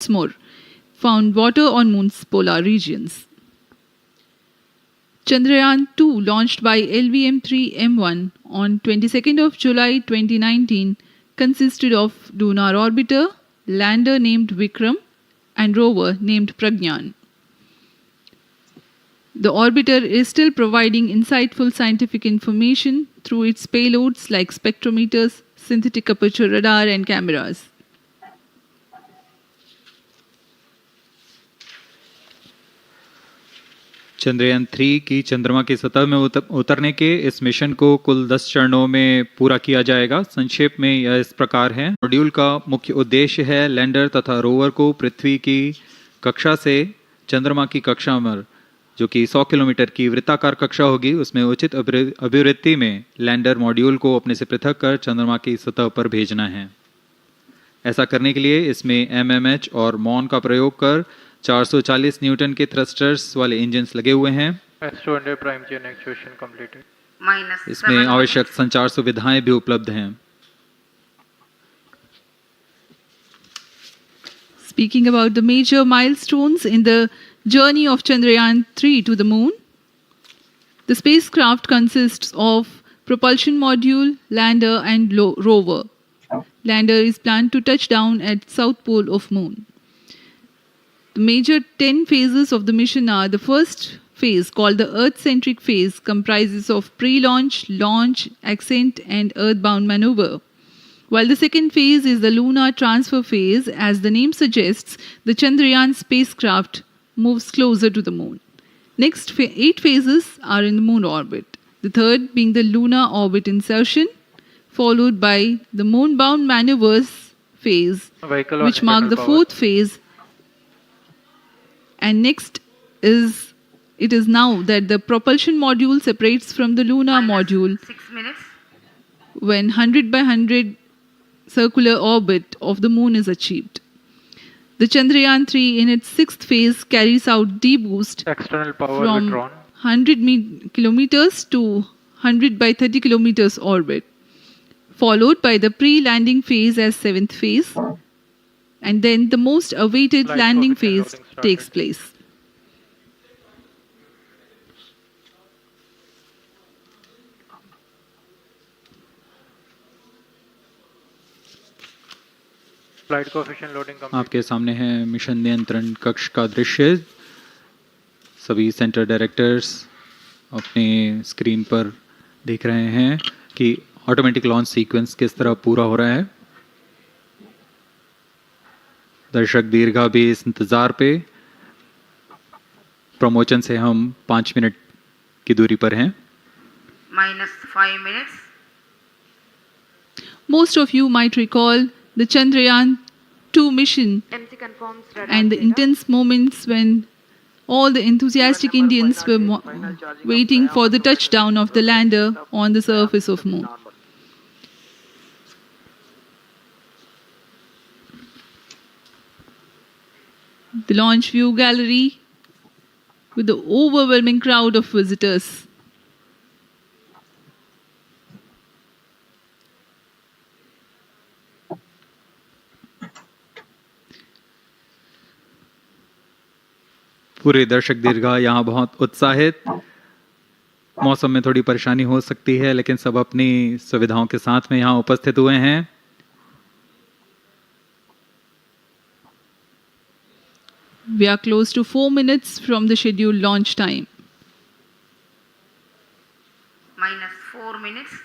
more, found water on Moon's polar regions. Chandrayaan-2, launched by LVM3-M1 on 22nd of July 2019, consisted of lunar orbiter, lander named Vikram, and rover named Pragyan. The orbiter is still providing insightful scientific information through its payloads like spectrometers, synthetic aperture radar, and cameras. Chandrayaan 3 की चंद्रमा की सतह में उतरने के इस mission को कुल 10 चरणों में पूरा किया जाएगा। संक्षेप में यह इस प्रकार है। मॉड्यूल का मुख्य उद्देश्य है लैंडर तथा रोवर को पृथ्वी की कक्षा से चंद्रमा की कक्षा में, जो कि 100 किलोमीटर की वृत्ताकार कक्षा होगी, उसमें उचित अभिवृत्ति में लैंडर मॉड्यूल को अपने से पृथक कर चंद्रमा की सतह पर भेजना है। ऐसा करने के लिए इसमें MMH और मॉन का प्रयोग कर 440 न्यूटन के थ्रस्टर्स वाले इंजन्स लगे हुए हैं। इसमें आवश्यक संचार सुविधाएं भी उपलब्ध हैं। Speaking about the major milestones in the journey of Chandrayaan-3 to the moon, the spacecraft consists of propulsion module, lander, and rover. Lander is planned to touch down at south pole of moon. The major 10 phases of the mission are: the first phase, called the Earth-centric phase, comprises of pre-launch, launch, ascent, and earthbound maneuver. While the second phase is the lunar transfer phase. As the name suggests, the Chandrayaan spacecraft moves closer to the moon. Next 8 phases are in the moon orbit. The third being the lunar orbit insertion, followed by the moon-bound maneuvers phase, which mark the fourth phase. And next is, it is now that the propulsion module separates from the lunar module 6 minutes. When 100 by 100 circular orbit of the moon is achieved. The Chandrayaan-3 in its 6th phase carries out D-boost External power from withdrawn. 100 kilometers to 100 by 30 kilometers orbit, followed by the pre-landing phase as 7th phase, and then the most awaited Flight landing coefficient phase loading started. takes place. Flight coefficient loading complete. आपके सामने है mission नियंत्रण कक्ष का दृश्य। सभी centre directors अपने screen पर देख रहे हैं कि ऑटोमेटिक लॉन्च सीक्वेंस किस तरह पूरा हो रहा है। दर्शक दीर्घा भी इस इंतजार पे। प्रमोशन से हम 5 मिनट की दूरी पर हैं। -5 minutes. Most of you might recall the Chandrayaan-2 mission MC confirms radar and the data. intense moments when all the enthusiastic Indians were waiting for the touchdown of the lander on the surface of moon. The launch view gallery with the overwhelming crowd of visitors. पूरे दर्शक दीर्घा यहाँ बहुत उत्साहित। मौसम में थोड़ी परेशानी हो सकती है, लेकिन सब अपनी सुविधाओं के साथ में यहाँ उपस्थित हुए हैं। We are close to 4 minutes from the scheduled launch time. -4 minutes.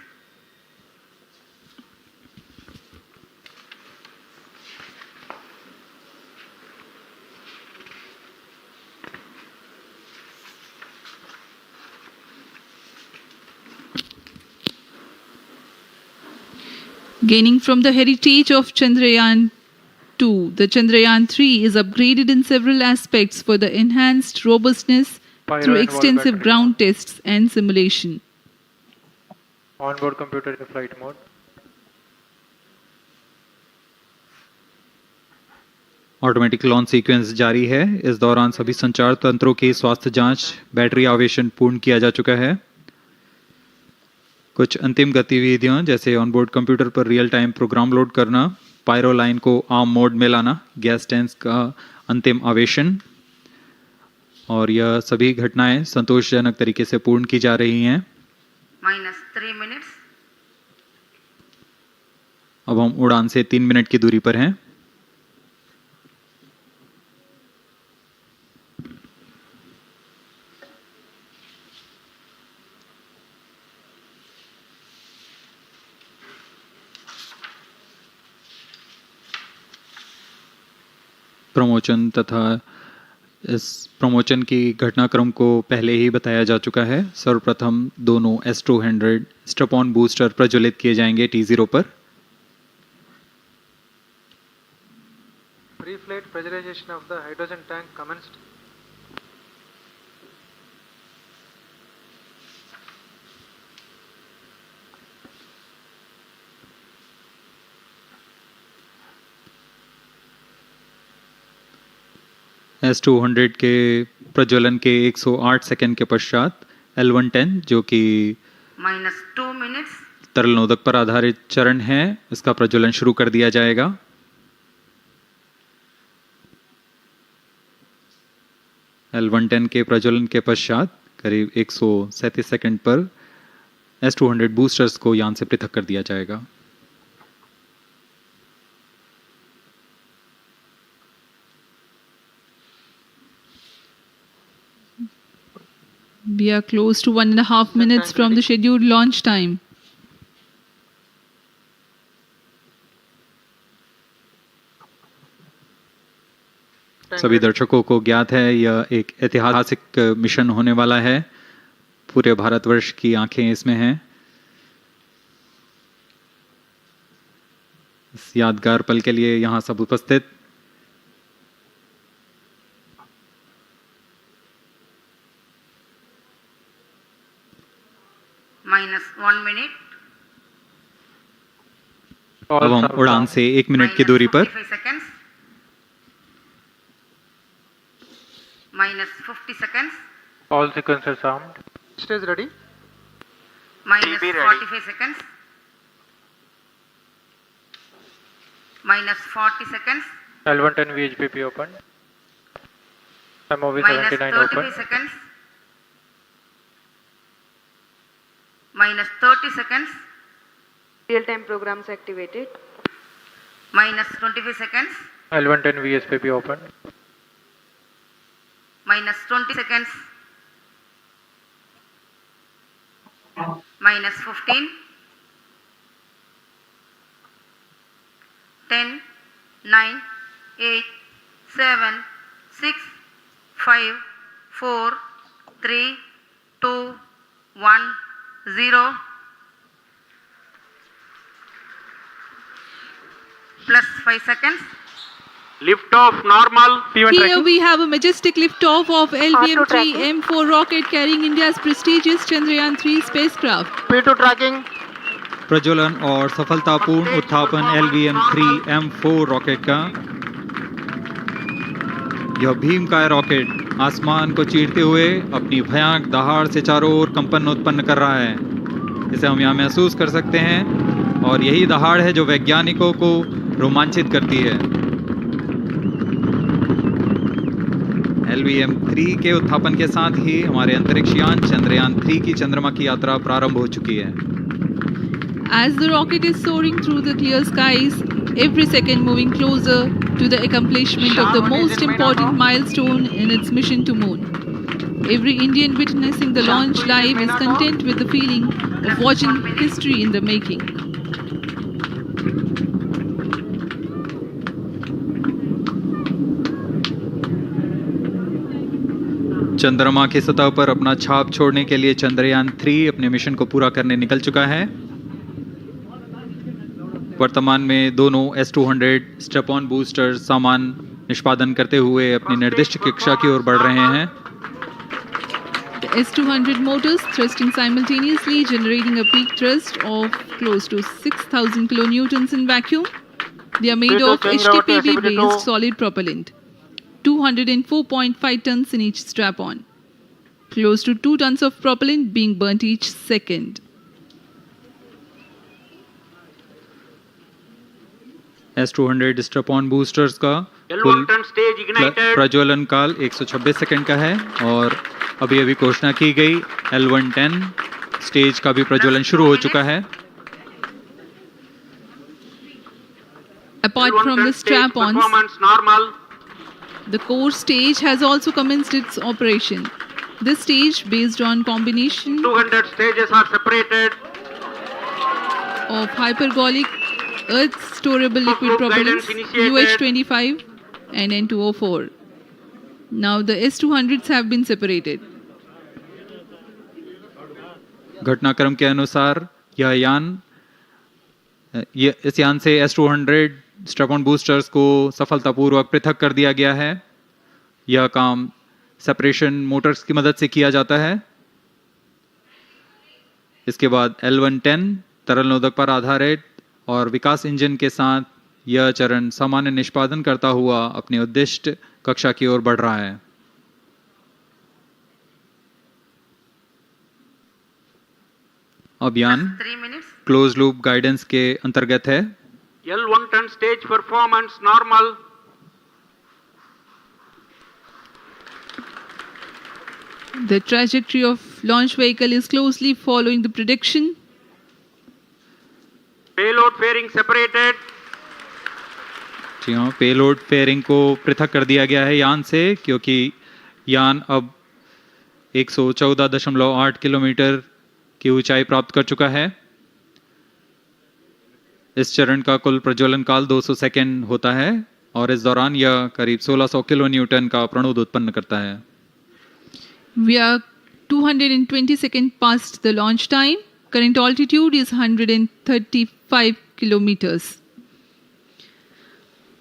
Gaining from the heritage of Chandrayaan-2, the Chandrayaan-3 is upgraded in several aspects for the enhanced robustness Pyro through and wall extensive battery. ground tests and simulation. Onboard computer in flight mode. Automatic launch sequence जारी है। इस दौरान सभी संचार तंत्रों की स्वास्थ्य जांच, बैटरी आवेशन पूर्ण किया जा चुका है। कुछ अंतिम गतिविधियां जैसे ऑनबोर्ड कंप्यूटर पर रियल टाइम प्रोग्राम लोड करना, स्पाइरो लाइन को आर्म मोड में लाना, गैस टैंक का अंतिम आवेशन, और यह सभी घटनाएं संतोषजनक तरीके से पूर्ण की जा रही हैं। -3 minutes. अब हम उड़ान से 3 मिनट की दूरी पर हैं। प्रमोशन तथा इस प्रमोशन की घटनाक्रम को पहले ही बताया जा चुका है। सर्वप्रथम दोनों S200 स्ट्रैप-ऑन बूस्टर प्रज्वलित किए जाएंगे T0 पर। Pre-flight pressurization of the hydrogen tank commenced. S200 के प्रज्वलन के 108 सेकंड के पश्चात L110 जो कि -2 minutes. तरल नोदक पर आधारित चरण है, इसका प्रज्वलन शुरू कर दिया जाएगा। L110 के प्रज्वलन के पश्चात करीब 137 सेकंड पर S200 बूस्टर्स को यान से पृथक कर दिया जाएगा। We are close to 1.5 minutes from the scheduled launch time. सभी दर्शकों को ज्ञात है यह एक ऐतिहासिक मिशन होने वाला है। पूरे भारतवर्ष की आंखें इसमें हैं। इस यादगार पल के लिए यहाँ सब उपस्थित -1 minute. अब हम उड़ान से 1 मिनट की दूरी पर -45 seconds. -50 seconds. All sequencers armed. Stage ready. -45 seconds. -40 seconds. L110 VHPP open. MOV 79 -33 open. seconds. -30 seconds. Real-time programs activated. -25 seconds. L110 VSPP open. -20 seconds. -15. 10, 9, 8, 7, 6, 5, 4, 3, 2, 1, 0. Plus 5 seconds. Lift off normal. Here we have a majestic liftoff of LVM3-M4 rocket carrying India's prestigious Chandrayaan-3 spacecraft. P2 tracking. प्रज्वलन और सफलतापूर्ण उत्थापन LVM3-M4 rocket का। यह भीमकाय rocket आसमान को चीरते हुए अपनी भयानक दहाड़ से चारों ओर कंपन उत्पन्न कर रहा है। इसे हम यहाँ महसूस कर सकते हैं और यही दहाड़ है जो वैज्ञानिकों को रोमांचित करती है। LVM3 के उत्थापन के साथ ही हमारे अंतरिक्ष यान चंद्रयान-3 की चंद्रमा की यात्रा प्रारंभ हो चुकी है। As the rocket is soaring through the clear skies, every second moving closer to the accomplishment of the most important milestone in its mission to moon. Every Indian witnessing the launch live is content with the feeling of watching history in the making. चंद्रमा की सतह पर अपना छाप छोड़ने के लिए चंद्रयान-3 अपने मिशन को पूरा करने निकल चुका है। वर्तमान में दोनों S200 स्ट्रैप-ऑन बूस्टर सामान निष्पादन करते हुए अपनी निर्दिष्ट कक्षा की ओर बढ़ रहे हैं। The S200 motors thrusting simultaneously, generating a peak thrust of close to 6,000 kilonewtons in vacuum. They are made of HTPB-based solid propellant. 204.5 tons in each strap-on. Close to 2 tons of propellant being burnt each second. S200 strap-on boosters का कुल L1 turn stage ignited. प्रज्वलन काल 126 second का है और अभी अभी घोषणा की गई L110 स्टेज का भी प्रज्वलन शुरू हो चुका है। Apart L1 from turn the stage strap-ons, performance normal. the core stage has also commenced its operation. This stage, based on combination 200 stages are separated. of hypergolic earth storable liquid Group propellants guidance initiated. UH25 and N204. Now the S200s have been separated. घटनाक्रम के अनुसार इस यान से S200 strap-on boosters को सफलतापूर्वक पृथक कर दिया गया है। यह काम सेपरेशन मोटर्स की मदद से किया जाता है। इसके बाद L110 तरल नोदक पर आधारित और विकास इंजन के साथ यह चरण सामान्य निष्पादन करता हुआ अपनी उद्दिष्ट कक्षा की ओर बढ़ रहा है। अब यान 3 minutes. क्लोज लूप गाइडेंस के अंतर्गत है। L1 turn stage performance normal. The trajectory of launch vehicle is closely following the prediction. Payload fairing separated. जी हाँ, पेलोड फेयरिंग को पृथक कर दिया गया है यान से, क्योंकि यान अब 114.8 किलोमीटर की ऊंचाई प्राप्त कर चुका है। इस चरण का कुल प्रज्वलन काल 200 सेकेंड होता है और इस दौरान यह करीब 1600 किलो न्यूटन का प्रणोद उत्पन्न करता है। We are 220 seconds past the launch time. Current altitude is 135 kilometers.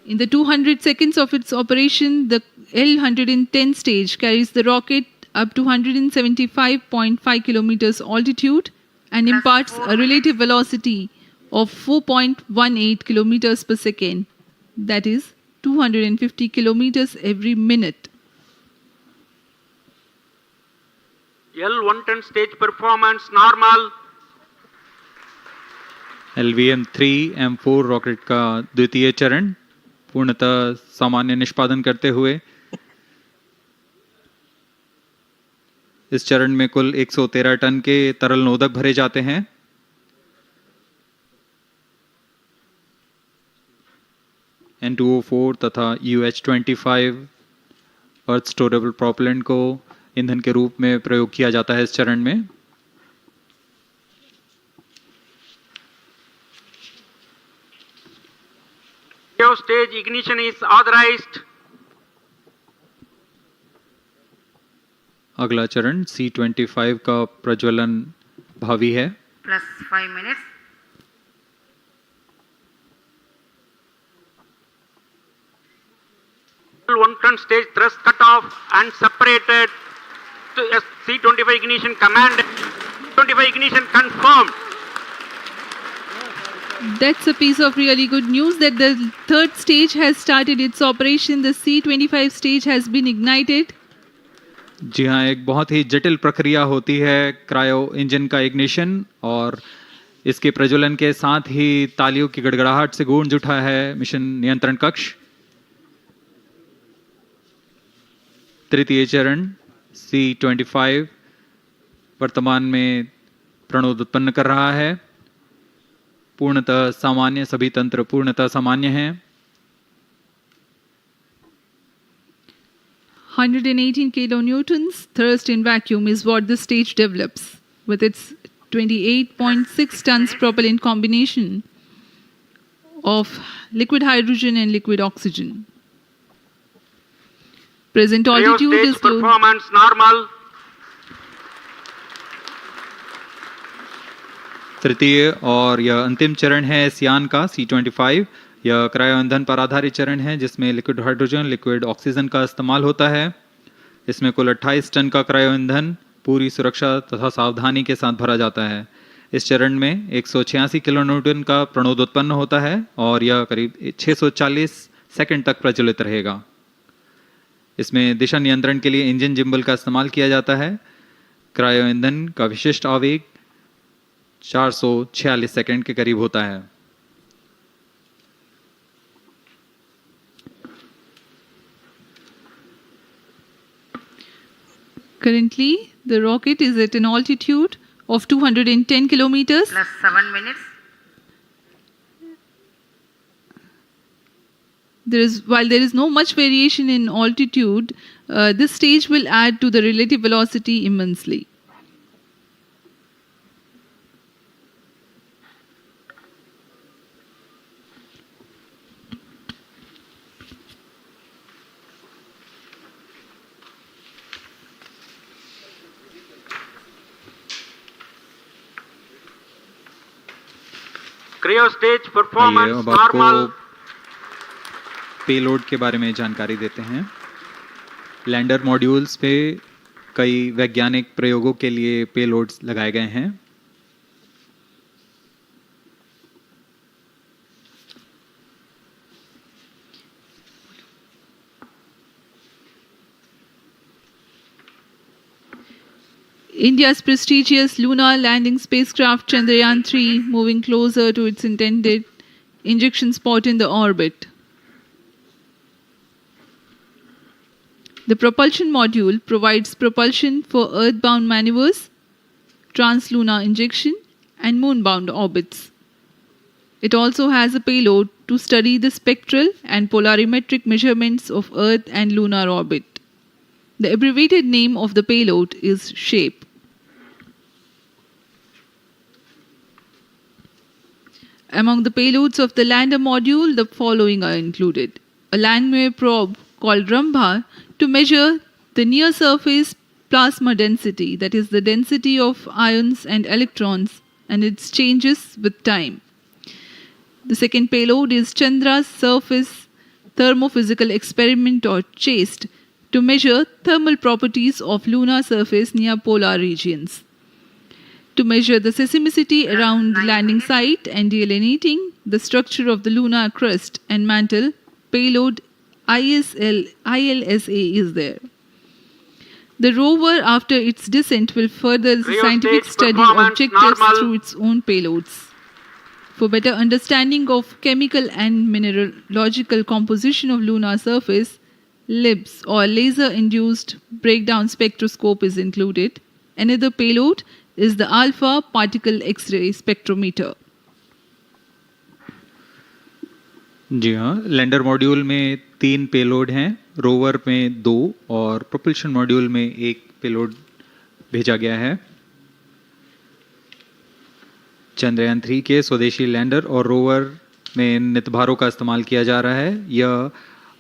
In the 200 seconds of its operation, the L110 stage carries the rocket up to 175.5 kilometers altitude and imparts a relative velocity of 4.18 kilometers per second. That is 250 kilometers every minute. L1 turn stage performance normal. LVM3-M4 rocket का द्वितीय चरण पूर्णतः सामान्य निष्पादन करते हुए इस चरण में कुल 113 टन के तरल नोदक भरे जाते हैं। N204 तथा UH25 अर्थ स्टोरेबल प्रोपेलेंट को ईंधन के रूप में प्रयोग किया जाता है इस चरण में। Stage ignition is authorized. अगला चरण C25 का प्रज्वलन भावी है। Plus 5 minutes. L1 turn stage thrust cut off and separated. To C25 ignition command. 25 ignition confirmed. That's a piece of really good news that the third stage has started its operation. The C25 stage has been ignited. जी हाँ, एक बहुत ही जटिल प्रक्रिया होती है cryo engine का ignition और इसके प्रज्वलन के साथ ही तालियों की गड़गड़ाहट से गूंज उठा है मिशन नियंत्रण कक्ष। तृतीय चरण C25 वर्तमान में प्रणोद उत्पन्न कर रहा है। पूर्णतः सामान्य, सभी तंत्र पूर्णतः सामान्य हैं। 118 kilonewtons thrust in vacuum is what the stage develops with its 28.6 tons propellant combination of liquid hydrogen and liquid oxygen. Present altitude Stage is close. performance normal. तृतीय और यह अंतिम चरण है इस यान का C25। यह क्रायो ईंधन पर आधारित चरण है जिसमें लिक्विड हाइड्रोजन, लिक्विड ऑक्सीजन का इस्तेमाल होता है। इसमें कुल 28 टन का क्रायो ईंधन पूरी सुरक्षा तथा सावधानी के साथ भरा जाता है। इस चरण में 186 किलोन्यूटन का प्रणोद उत्पन्न होता है और यह करीब 640 सेकंड तक प्रज्वलित रहेगा। इसमें दिशा नियंत्रण के लिए इंजन जिम्बल का इस्तेमाल किया जाता है। क्रायो ईंधन का विशिष्ट आवेग 446 सेकंड के करीब होता है। Currently, the rocket is at an altitude of 210 kilometers. plus 7 minutes. While there is no much variation in altitude, this stage will add to the relative velocity immensely. Cryo stage आइए performance अब आपको normal. Payload के बारे में जानकारी देते हैं। Lander modules पे कई वैज्ञानिक प्रयोगों के लिए पेलोड्स लगाए गए हैं। India's prestigious lunar landing spacecraft Chandrayaan-3 moving closer to its intended injection spot in the orbit. The propulsion module provides propulsion for earthbound maneuvers, translunar injection, and moonbound orbits. It also has a payload to study the spectral and polarimetric measurements of Earth and lunar orbit. The abbreviated name of the payload is SHAPE. Among the payloads of the lander module, the following are included. A landwehr probe called Rambha to measure the near-surface plasma density, that is the density of ions and electrons, and its changes with time. The second payload is Chandra's Surface Thermophysical Experiment, or CHAST, to measure thermal properties of lunar surface near polar regions. To measure the seismicity around the landing site and delineating the structure of the lunar crust and mantle, payload ILSA is there. The rover, after its descent, will further the Cryo scientific stage study performance objectives normal. through its own payloads. For better understanding of chemical and mineralogical composition of lunar surface, LIBS, or laser-induced breakdown spectroscope, is included. Another payload is the alpha particle X-ray spectrometer. जी हाँ, lander module में 3 payload हैं, rover में 2 और propulsion module में 1 payload भेजा गया है। चंद्रयान 3 के स्वदेशी लैंडर और रोवर में नितभारों का इस्तेमाल किया जा रहा है। यह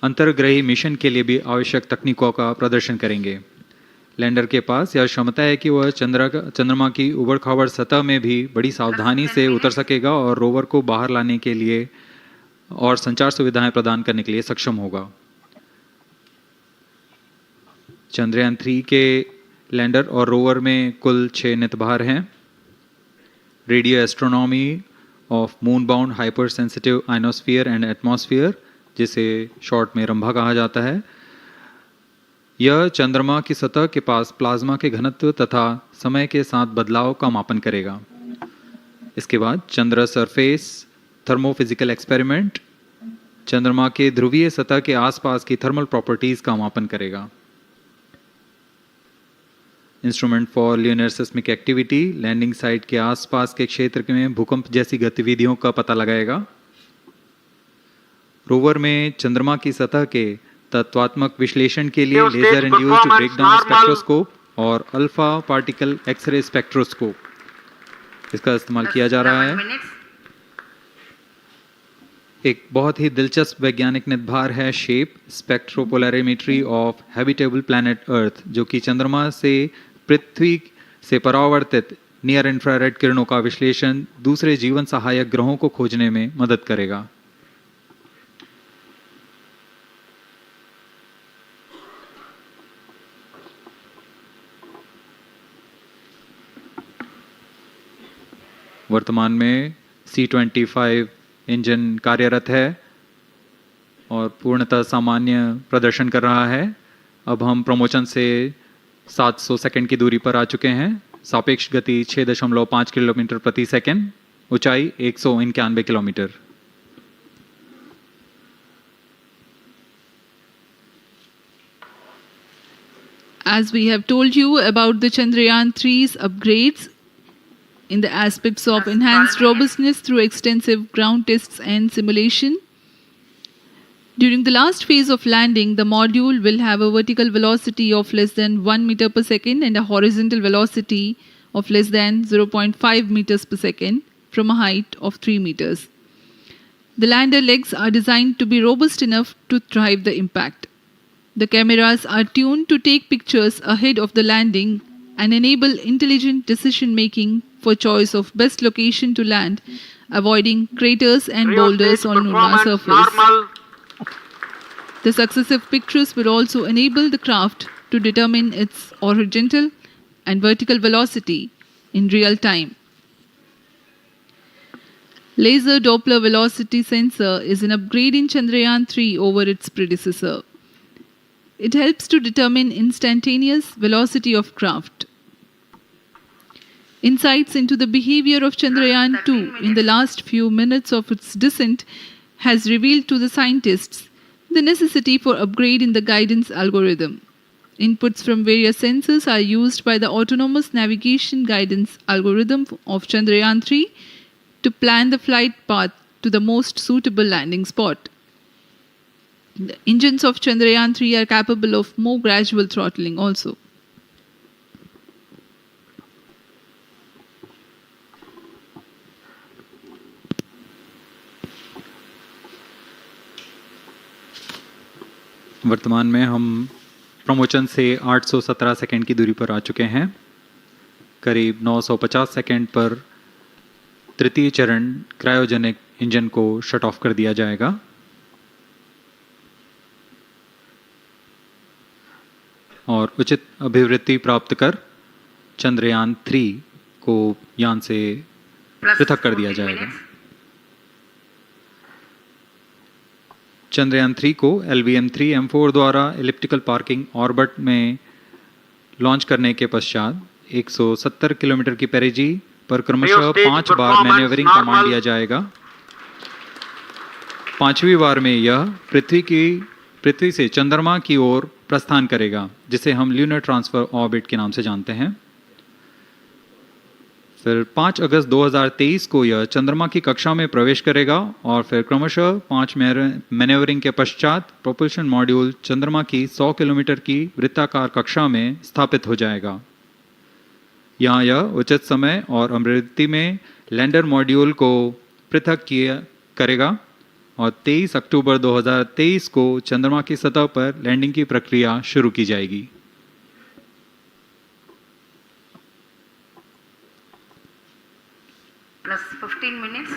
अंतर्ग्रही मिशन के लिए भी आवश्यक तकनीकों का प्रदर्शन करेंगे। लैंडर के पास यह क्षमता है कि वह चंद्रमा की उबड़-खाबड़ सतह में भी बड़ी सावधानी से उतर सकेगा और रोवर को बाहर लाने के लिए और संचार सुविधाएं प्रदान करने के लिए सक्षम होगा। चंद्रयान 3 के लैंडर और रोवर में कुल 6 नितभार हैं। Radio astronomy of moon bound hyper sensitive ionosphere and atmosphere, जिसे शॉर्ट में रंभा कहा जाता है, यह चंद्रमा की सतह के पास प्लाज्मा के घनत्व तथा समय के साथ बदलाव का मापन करेगा। इसके बाद चंद्र सरफेस थर्मोफिजिकल एक्सपेरिमेंट चंद्रमा के ध्रुवीय सतह के आसपास की थर्मल प्रॉपर्टीज का मापन करेगा। Instrument for lunar seismic activity landing site के आसपास के क्षेत्र में भूकंप जैसी गतिविधियों का पता लगाएगा। रोवर में चंद्रमा की सतह के तत्वात्मक विश्लेषण के लिए लेजर इंड्यूस्ड ब्रेकडाउन स्पेक्ट्रोस्कोप और अल्फा पार्टिकल एक्सरे स्पेक्ट्रोस्कोप इसका इस्तेमाल किया जा रहा है। एक बहुत ही दिलचस्प वैज्ञानिक नितभार है shape spectropolarimetry of habitable planet Earth, जो कि चंद्रमा से पृथ्वी से परावर्तित नियर इंफ्रारेड किरणों का विश्लेषण दूसरे जीवन सहायक ग्रहों को खोजने में मदद करेगा। वर्तमान में C-25 इंजन कार्यरत है और पूर्णतः सामान्य प्रदर्शन कर रहा है। अब हम प्रमोशन से 700 सेकंड की दूरी पर आ चुके हैं। सापेक्ष गति 6.5 किलोमीटर प्रति सेकंड, ऊंचाई 191 kilometre. As we have told you about the Chandrayaan-3's upgrades in the aspects of enhanced robustness through extensive ground tests and simulation. During the last phase of landing, the module will have a vertical velocity of less than 1 meter per second and a horizontal velocity of less than 0.5 meters per second from a height of 3 meters. The lander legs are designed to be robust enough to thrive the impact. The cameras are tuned to take pictures ahead of the landing and enable intelligent decision-making for choice of best location to land, avoiding craters and boulders on lunar surface. Normal. The successive pictures will also enable the craft to determine its horizontal and vertical velocity in real time. Laser Doppler velocity sensor is an upgrade in Chandrayaan-3 over its predecessor. It helps to determine instantaneous velocity of craft. Insights into the behavior of Chandrayaan-2 in the last few minutes of its descent has revealed to the scientists the necessity for upgrade in the guidance algorithm. Inputs from various sensors are used by the autonomous navigation guidance algorithm of Chandrayaan-3 to plan the flight path to the most suitable landing spot. The engines of Chandrayaan-3 are capable of more gradual throttling also. वर्तमान में हम promotion से 817 second की दूरी पर आ चुके हैं। करीब 950 सेकंड पर तृतीय चरण क्रायोजेनिक इंजन को शट ऑफ कर दिया जाएगा और उचित अभिवृत्ति प्राप्त कर चंद्रयान-3 को यान से पृथक कर दिया जाएगा। चंद्रयान-3 को LVM3-M4 द्वारा एलिप्टिकल पार्किंग ऑर्बिट में लॉन्च करने के पश्चात 170 किलोमीटर की पेरिजी पर क्रमशः 5 बार मैन्यूवरिंग कमांड दिया जाएगा। 5वीं बार में यह पृथ्वी से चंद्रमा की ओर प्रस्थान करेगा, जिसे हम ल्यूनर ट्रांसफर ऑर्बिट के नाम से जानते हैं। फिर 5 अगस्त 2023 को यह चंद्रमा की कक्षा में प्रवेश करेगा और फिर क्रमशः 5 मैन्यूवरिंग के पश्चात प्रोपल्शन मॉड्यूल चंद्रमा की 100 किलोमीटर की वृत्ताकार कक्षा में स्थापित हो जाएगा। यहाँ यह उचित समय और अभिवृत्ति में लैंडर मॉड्यूल को पृथक करेगा और 23 अक्टूबर 2023 को चंद्रमा की सतह पर लैंडिंग की प्रक्रिया शुरू की जाएगी। Plus 15 minutes.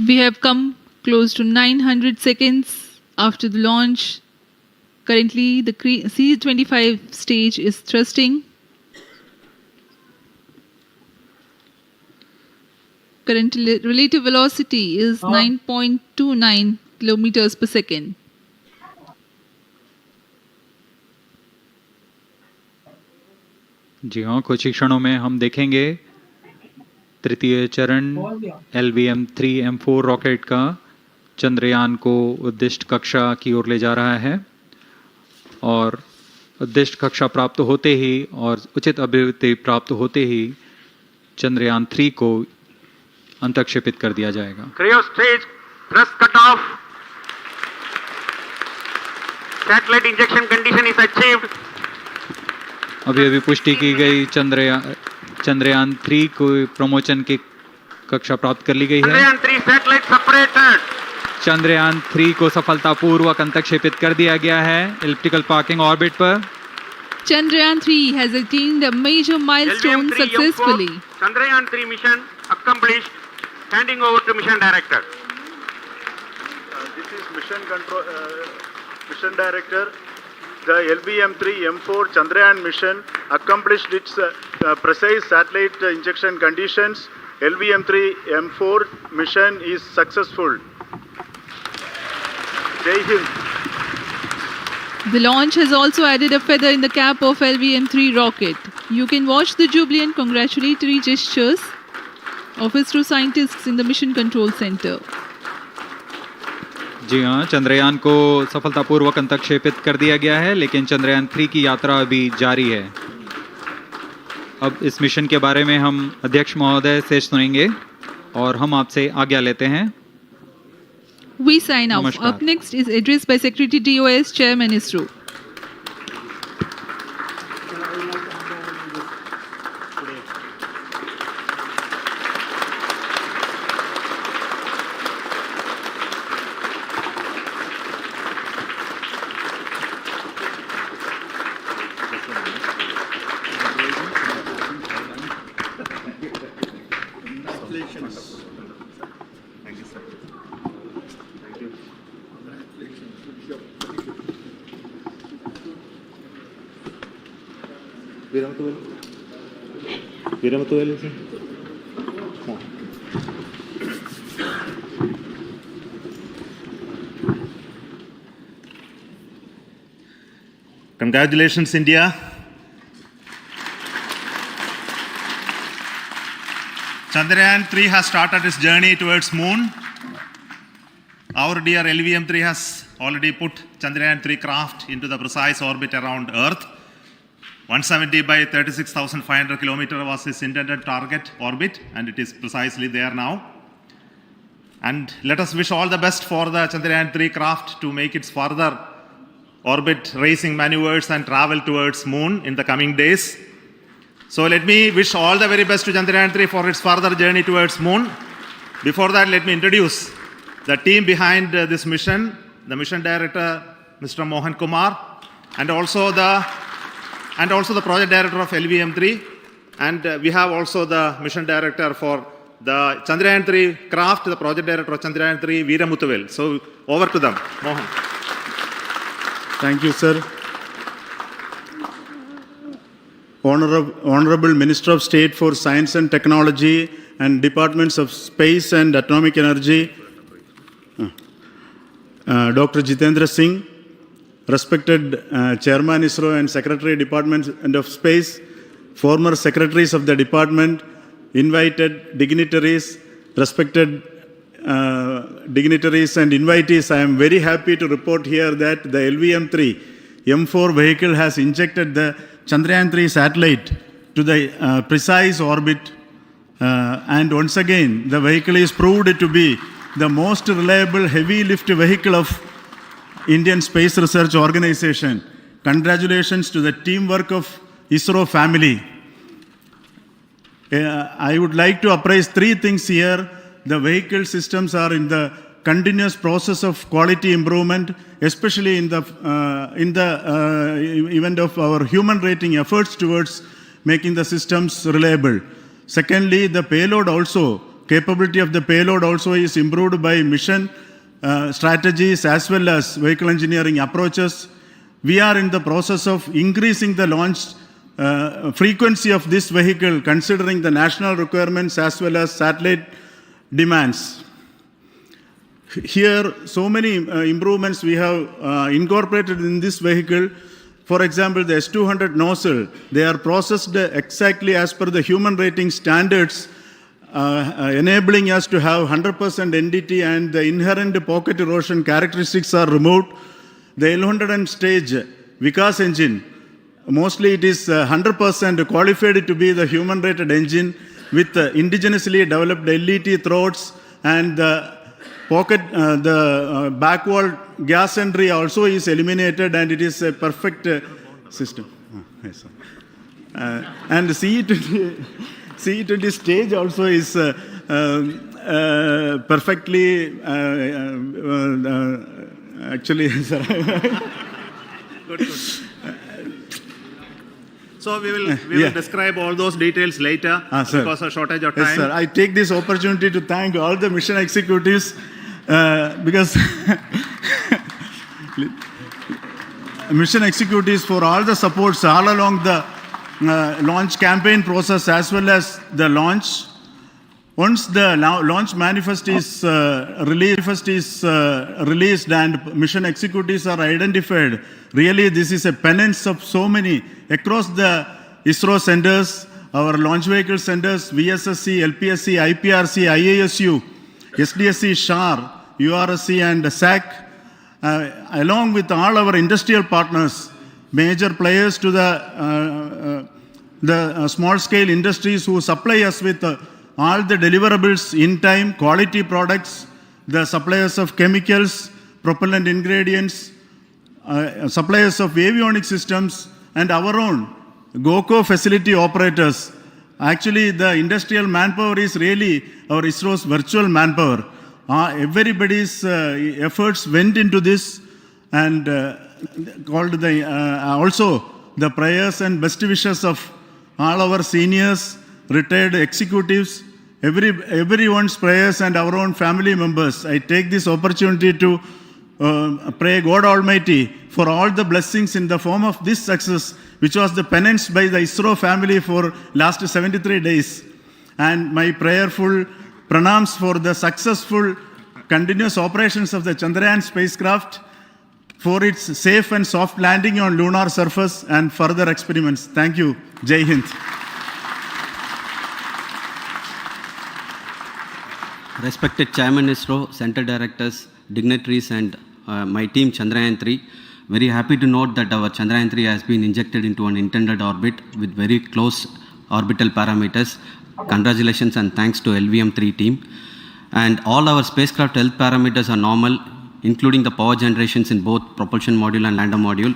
We have come close to 900 seconds after the launch. Currently, the C-25 stage is thrusting. Current relative velocity is 9.29 kilometers per second. जी हाँ, कुछ ही क्षणों में हम देखेंगे तृतीय चरण LVM3-M4 रॉकेट का चंद्रयान को उद्दिष्ट कक्षा की ओर ले जा रहा है और उद्दिष्ट कक्षा प्राप्त होते ही और उचित अभिवृत्ति प्राप्त होते ही चंद्रयान-3 को अंतक्षेपित कर दिया जाएगा। Cryo stage thrust cut off. Satellite injection condition is achieved. अभी पुष्टि की गई चंद्रयान-3 को प्रमोशन की कक्षा प्राप्त कर ली गई है। Chandrayaan-3 satellite separated. चंद्रयान-3 को सफलतापूर्वक अंतक्षेपित कर दिया गया है एलिप्टिकल पार्किंग ऑर्बिट पर। Chandrayaan-3 has attained a major milestone successfully. Chandrayaan-3 mission accomplished. Handing over to mission director. This is mission director. The LVM3-M4 Chandrayaan mission accomplished its precise satellite injection conditions. LVM3-M4 mission is successful. Jai Hind. The launch has also added a feather in the cap of LVM3 rocket. You can watch the jubilant congratulatory gestures of ISRO scientists in the Mission Control Center. जी हाँ, चंद्रयान को सफलतापूर्वक अंतक्षेपित कर दिया गया है, लेकिन चंद्रयान 3 की यात्रा अभी जारी है। अब इस मिशन के बारे में हम अध्यक्ष महोदय से सुनेंगे और हम आपसे आज्ञा लेते हैं। We sign off. नमस्कार। Up next is address by Secretary DOS, Chairman ISRO. Congratulations, India. Chandrayaan-3 has started its journey towards moon. Our dear LVM-3 has already put Chandrayaan-3 craft into the precise orbit around Earth. 170 by 36,500 kilometers was its intended target orbit, and it is precisely there now. And let us wish all the best for the Chandrayaan-3 craft to make its further orbit racing maneuvers and travel towards moon in the coming days. So let me wish all the very best to Chandrayaan-3 for its further journey towards moon. Before that, let me introduce the team behind this mission, the mission director, Mr. Mohan Kumar, and also the project director of LVM3, and we have also the mission director for the Chandrayaan-3 craft, the project director of Chandrayaan-3, Veera Muthuvel. So over to them, Mohan. Thank you, sir. Honorable Minister of State for Science and Technology and Departments of Space and Atomic Energy, Dr. Jitendra Singh, respected Chairman ISRO and Secretary Department of Space, former secretaries of the department, invited dignitaries, respected dignitaries and invitees, I am very happy to report here that the LVM3-M4 vehicle has injected the Chandrayaan-3 satellite to the precise orbit, and once again the vehicle is proved to be the most reliable heavy lift vehicle of Indian Space Research Organization. Congratulations to the teamwork of ISRO family. I would like to appraise three things here. The vehicle systems are in the continuous process of quality improvement, especially in the event of our human rating efforts towards making the systems reliable. Secondly, the payload also, capability of the payload also is improved by mission strategies as well as vehicle engineering approaches. We are in the process of increasing the launch frequency of this vehicle considering the national requirements as well as satellite demands. Here, so many improvements we have incorporated in this vehicle. For example, the S200 nozzle, they are processed exactly as per the human rating standards, enabling us to have 100% NDT, and the inherent pocket erosion characteristics are removed. The L100 stage Vikas engine, mostly it is 100% qualified to be the human rated engine with indigenously developed LET throats, and the pocket, the back wall gas entry also is eliminated, and it is a perfect system. Yes, and CE20 stage also is perfectly, actually, sir. Good. So we will describe all those details later because of shortage of time. Yes, sir. I take this opportunity to thank all the mission executives because mission executives for all the supports all along the launch campaign process as well as the launch. Once the launch manifest is released and mission executives are identified, really this is a penance of so many across the ISRO centers, our launch vehicle centers, VSSC, LPSC, IPRC, IASU, SDSC SHAR, URSC and SAC, along with all our industrial partners, major players to the small-scale industries who supply us with all the deliverables in time, quality products, the suppliers of chemicals, propellant ingredients, suppliers of avionics systems, and our own GOCO facility operators. Actually, the industrial manpower is really our ISRO's virtual manpower. Everybody's efforts went into this, and also the prayers and best wishes of all our seniors, retired executives, everyone's prayers and our own family members. I take this opportunity to pray God Almighty for all the blessings in the form of this success, which was the penance by the ISRO family for last 73 days. And my prayerful pranams for the successful continuous operations of the Chandrayaan spacecraft, for its safe and soft landing on lunar surface and further experiments. Thank you. Jai Hind. Respected Chairman ISRO, Center Directors, dignitaries, and my team Chandrayaan-3, very happy to note that our Chandrayaan-3 has been injected into an intended orbit with very close orbital parameters. Congratulations and thanks to LVM3 team. And all our spacecraft health parameters are normal, including the power generations in both propulsion module and lander module.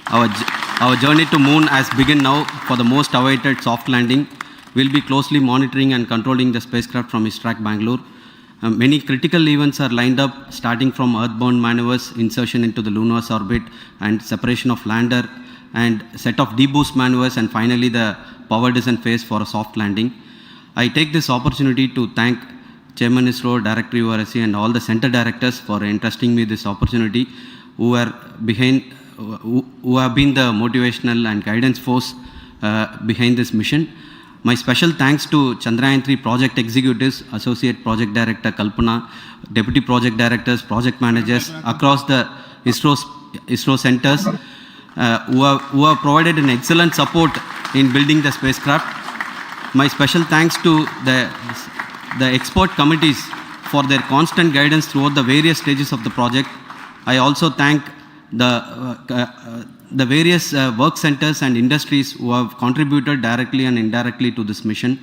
Our journey to moon has begun now for the most awaited soft landing. We'll be closely monitoring and controlling the spacecraft from ISRAC Bangalore. Many critical events are lined up, starting from earthbound maneuvers, insertion into the lunar orbit, and separation of lander, and set of deboost maneuvers, and finally the power descent phase for a soft landing. I take this opportunity to thank Chairman ISRO, Director URSC, and all the center directors for entrusting me this opportunity, who have been the motivational and guidance force behind this mission. My special thanks to Chandrayaan-3 project executives, Associate Project Director Kalpana, Deputy Project Directors, Project Managers across the ISRO centers who have provided an excellent support in building the spacecraft. My special thanks to the expert committees for their constant guidance throughout the various stages of the project. I also thank the various work centers and industries who have contributed directly and indirectly to this mission.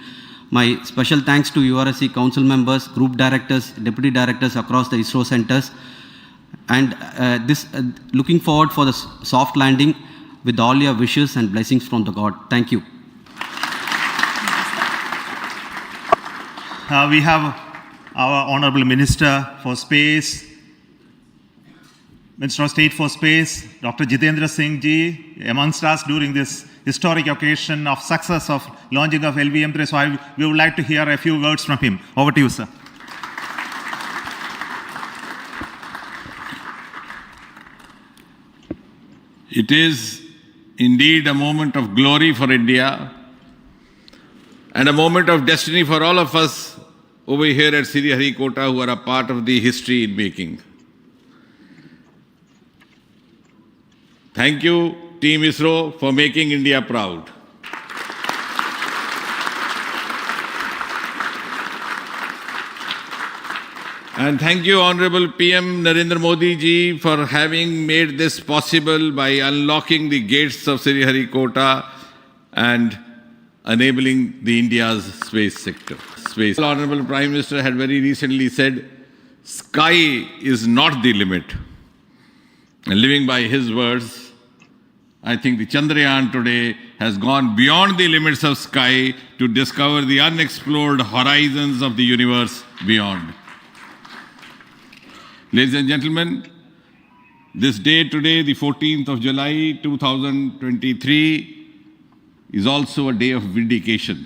My special thanks to URSC council members, group directors, deputy directors across the ISRO centers, and looking forward for the soft landing with all your wishes and blessings from the God. Thank you. We have our Honorable Minister for Space, Minister of State for Space, Dr. Jitendra Singh ji, amongst us during this historic occasion of success of launching of LVM3. So we would like to hear a few words from him. Over to you, sir. It is indeed a moment of glory for India and a moment of destiny for all of us over here at Sriharikota who are a part of the history in making. Thank you, Team ISRO, for making India proud. And thank you, Honorable PM Narendra Modi ji, for having made this possible by unlocking the gates of Sriharikota and enabling the India's space sector. Honorable Prime Minister had very recently said, sky is not the limit. And living by his words, I think the Chandrayaan today has gone beyond the limits of sky to discover the unexplored horizons of the universe beyond. Ladies and gentlemen, this day today, the 14th of July 2023, is also a day of vindication.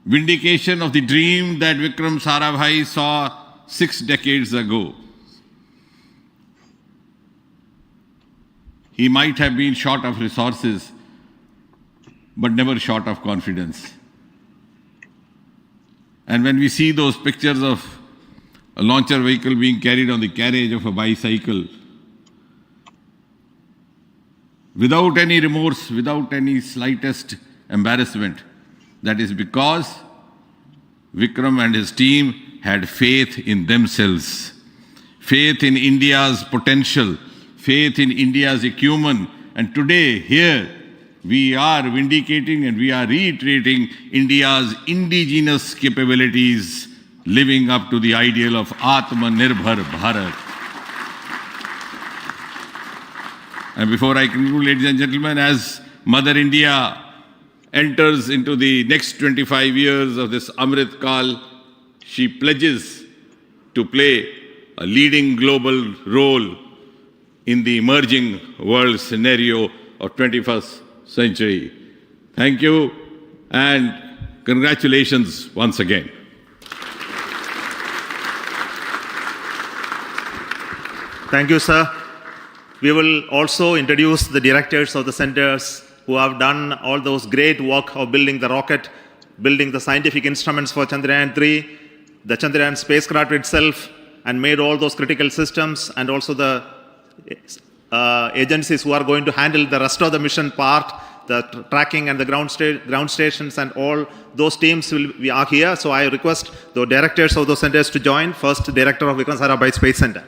Vindication of the dream that Vikram Sarabhai saw 6 decades ago. He might have been short of resources, but never short of confidence. And when we see those pictures of a launcher vehicle being carried on the carriage of a bicycle, without any remorse, without any slightest embarrassment, that is because Vikram and his team had faith in themselves. faith in India's potential, faith in India's acumen. And today, here, we are vindicating and we are reiterating India's indigenous capabilities, living up to the ideal of Atmanirbhar Bharat. And before I conclude, ladies and gentlemen, as Mother India enters into the next 25 years of this Amrit Kal, she pledges to play a leading global role in the emerging world scenario of 21st century. Thank you and congratulations once again. Thank you, sir. We will also introduce the directors of the centers who have done all those great work of building the rocket, building the scientific instruments for Chandrayaan-3, the Chandrayaan spacecraft itself, and made all those critical systems, and also the agencies who are going to handle the rest of the mission part, the tracking and the ground stations, and all those teams are here. So I request the directors of those centers to join. First, Director of Vikram Sarabhai Space Center.